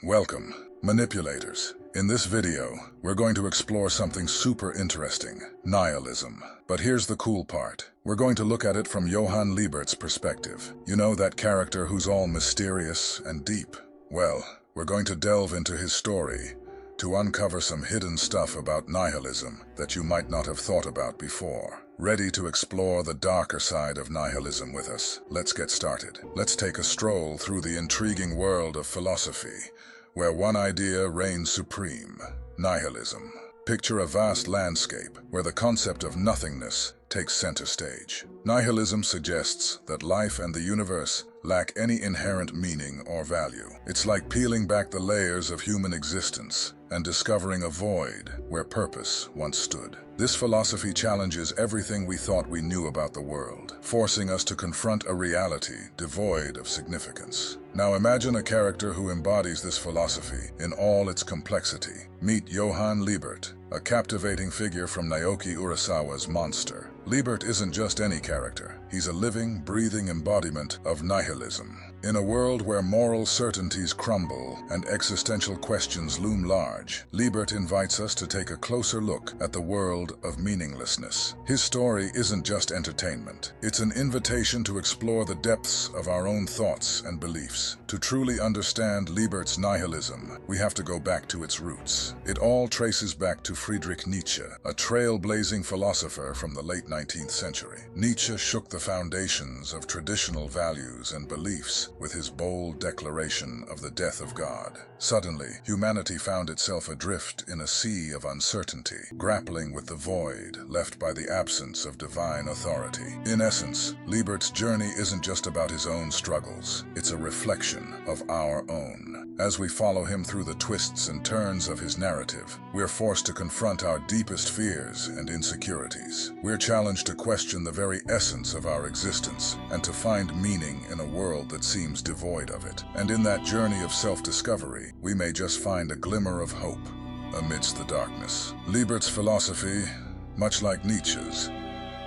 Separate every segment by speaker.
Speaker 1: Welcome, manipulators. In this video, we're going to explore something super interesting, nihilism. But here's the cool part. We're going to look at it from Johan Liebert's perspective. You know, that character who's all mysterious and deep? Well, we're going to delve into his story to uncover some hidden stuff about nihilism that you might not have thought about before. Ready to explore the darker side of nihilism with us? Let's get started. Let's take a stroll through the intriguing world of philosophy, where one idea reigns supreme: nihilism. Picture a vast landscape where the concept of nothingness takes center stage. Nihilism suggests that life and the universe lack any inherent meaning or value. It's like peeling back the layers of human existence and discovering a void where purpose once stood. This philosophy challenges everything we thought we knew about the world, forcing us to confront a reality devoid of significance. Now imagine a character who embodies this philosophy in all its complexity. Meet Johan Liebert, a captivating figure from Naoki Urasawa's Monster. Liebert isn't just any character. He's a living, breathing embodiment of nihilism. In a world where moral certainties crumble and existential questions loom large, Liebert invites us to take a closer look at the world of meaninglessness. His story isn't just entertainment. It's an invitation to explore the depths of our own thoughts and beliefs. To truly understand Liebert's nihilism, we have to go back to its roots. It all traces back to Friedrich Nietzsche, a trailblazing philosopher from the late 19th century. Nietzsche shook the foundations of traditional values and beliefs with his bold declaration of the death of God. Suddenly, humanity found itself adrift in a sea of uncertainty, grappling with the void left by the absence of divine authority. In essence, Liebert's journey isn't just about his own struggles. It's a reflection of our own. As we follow him through the twists and turns of his narrative, we're forced to confront our deepest fears and insecurities. We're challenged to question the very essence of our existence and to find meaning in a world that seems devoid of it. And in that journey of self-discovery, we may just find a glimmer of hope amidst the darkness. Liebert's philosophy, much like Nietzsche's,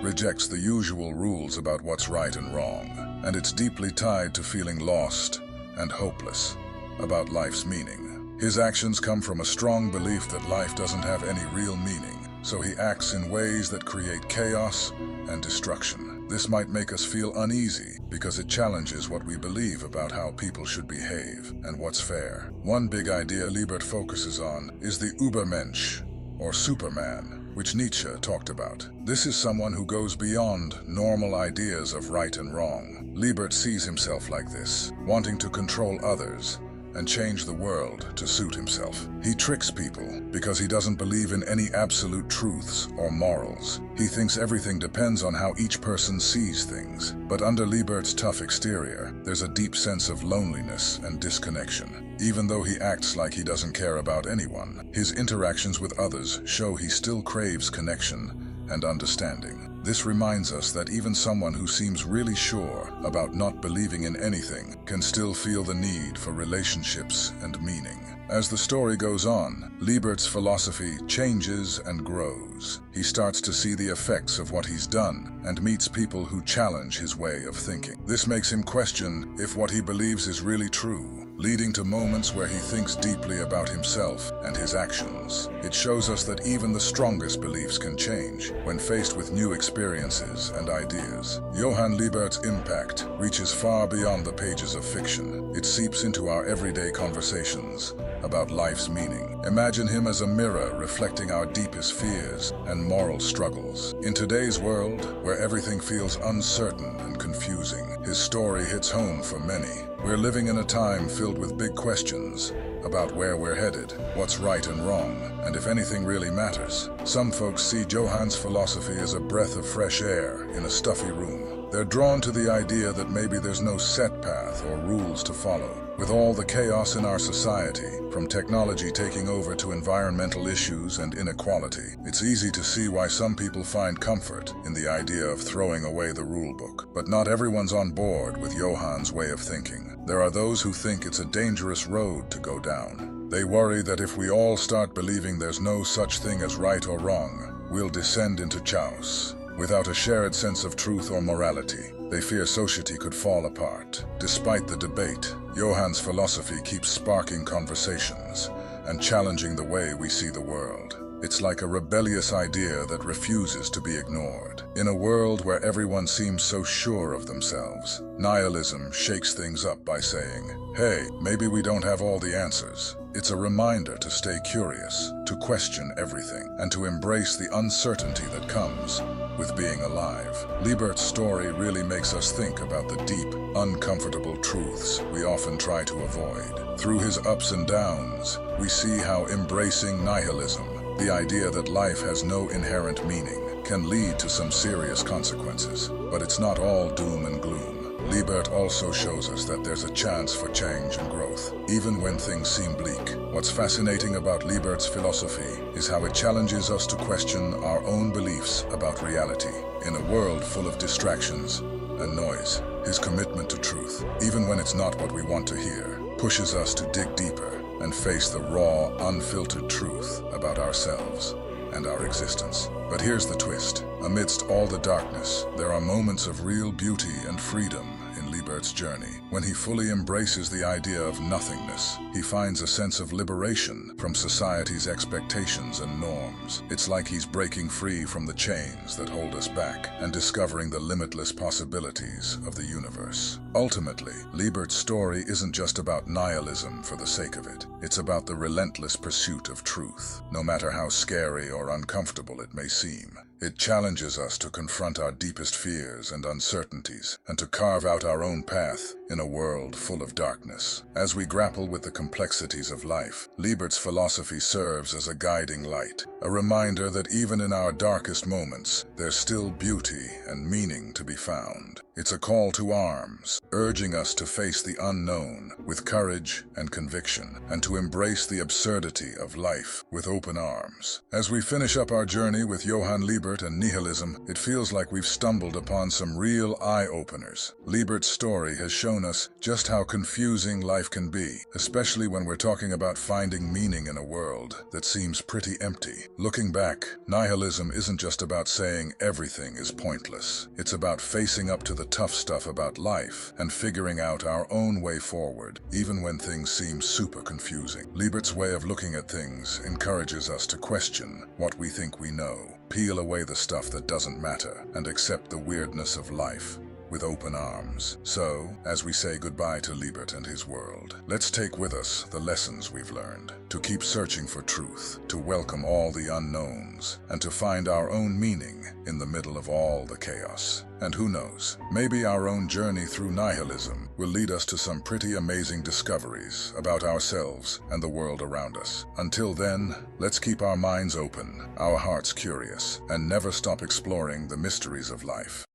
Speaker 1: rejects the usual rules about what's right and wrong, and it's deeply tied to feeling lost and hopeless about life's meaning. His actions come from a strong belief that life doesn't have any real meaning, so he acts in ways that create chaos and destruction. This might make us feel uneasy because it challenges what we believe about how people should behave and what's fair. One big idea Liebert focuses on is the Übermensch, or Superman, which Nietzsche talked about. This is someone who goes beyond normal ideas of right and wrong. Liebert sees himself like this, wanting to control others and change the world to suit himself. He tricks people because he doesn't believe in any absolute truths or morals. He thinks everything depends on how each person sees things. But under Liebert's tough exterior, there's a deep sense of loneliness and disconnection. Even though he acts like he doesn't care about anyone, his interactions with others show he still craves connection and understanding. This reminds us that even someone who seems really sure about not believing in anything can still feel the need for relationships and meaning. As the story goes on, Liebert's philosophy changes and grows. He starts to see the effects of what he's done and meets people who challenge his way of thinking. This makes him question if what he believes is really true, leading to moments where he thinks deeply about himself and his actions. It shows us that even the strongest beliefs can change when faced with new experiences and ideas. Johan Liebert's impact reaches far beyond the pages of fiction. It seeps into our everyday conversations about life's meaning. Imagine him as a mirror reflecting our deepest fears and moral struggles. In today's world, where everything feels uncertain and confusing, his story hits home for many. We're living in a time filled with big questions about where we're headed, what's right and wrong, and if anything really matters. Some folks see Johan's philosophy as a breath of fresh air in a stuffy room. They're drawn to the idea that maybe there's no set path or rules to follow. With all the chaos in our society, from technology taking over to environmental issues and inequality, it's easy to see why some people find comfort in the idea of throwing away the rule book. But not everyone's on board with Johan's way of thinking. There are those who think it's a dangerous road to go down. They worry that if we all start believing there's no such thing as right or wrong, we'll descend into chaos. Without a shared sense of truth or morality, They fear society could fall apart. Despite the debate, Johan's philosophy keeps sparking conversations and challenging the way we see the world. It's like a rebellious idea that refuses to be ignored. In a world where everyone seems so sure of themselves, nihilism shakes things up by saying, hey, maybe we don't have all the answers. It's a reminder to stay curious, to question everything, and to embrace the uncertainty that comes with being alive. Liebert's story really makes us think about the deep, uncomfortable truths we often try to avoid. Through his ups and downs, we see how embracing nihilism, the idea that life has no inherent meaning, can lead to some serious consequences. But it's not all doom and gloom. Liebert also shows us that there's a chance for change and growth, even when things seem bleak. What's fascinating about Liebert's philosophy is how it challenges us to question our own beliefs about reality. In a world full of distractions and noise, his commitment to truth, even when it's not what we want to hear, pushes us to dig deeper and face the raw, unfiltered truth about ourselves and our existence. But here's the twist. Amidst all the darkness, there are moments of real beauty and freedom in Liebert's journey. When he fully embraces the idea of nothingness, he finds a sense of liberation from society's expectations and norms. It's like he's breaking free from the chains that hold us back and discovering the limitless possibilities of the universe. Ultimately, Liebert's story isn't just about nihilism for the sake of it. It's about the relentless pursuit of truth, no matter how scary or uncomfortable it may seem. It challenges us to confront our deepest fears and uncertainties, and to carve out our own path in a world full of darkness. As we grapple with the complexities of life, Liebert's philosophy serves as a guiding light, a reminder that even in our darkest moments, there's still beauty and meaning to be found. It's a call to arms, urging us to face the unknown with courage and conviction, and to embrace the absurdity of life with open arms. As we finish up our journey with Johan Liebert and nihilism, it feels like we've stumbled upon some real eye-openers. Liebert's story has shown us just how confusing life can be, especially when we're talking about finding meaning in a world that seems pretty empty. Looking back, nihilism isn't just about saying everything is pointless. It's about facing up to the tough stuff about life and figuring out our own way forward, even when things seem super confusing. Liebert's way of looking at things encourages us to question what we think we know, peel away the stuff that doesn't matter, and accept the weirdness of life with open arms. So, as we say goodbye to Liebert and his world, let's take with us the lessons we've learned, to keep searching for truth, to welcome all the unknowns, and to find our own meaning in the middle of all the chaos. And who knows, maybe our own journey through nihilism will lead us to some pretty amazing discoveries about ourselves and the world around us. Until then, let's keep our minds open, our hearts curious, and never stop exploring the mysteries of life.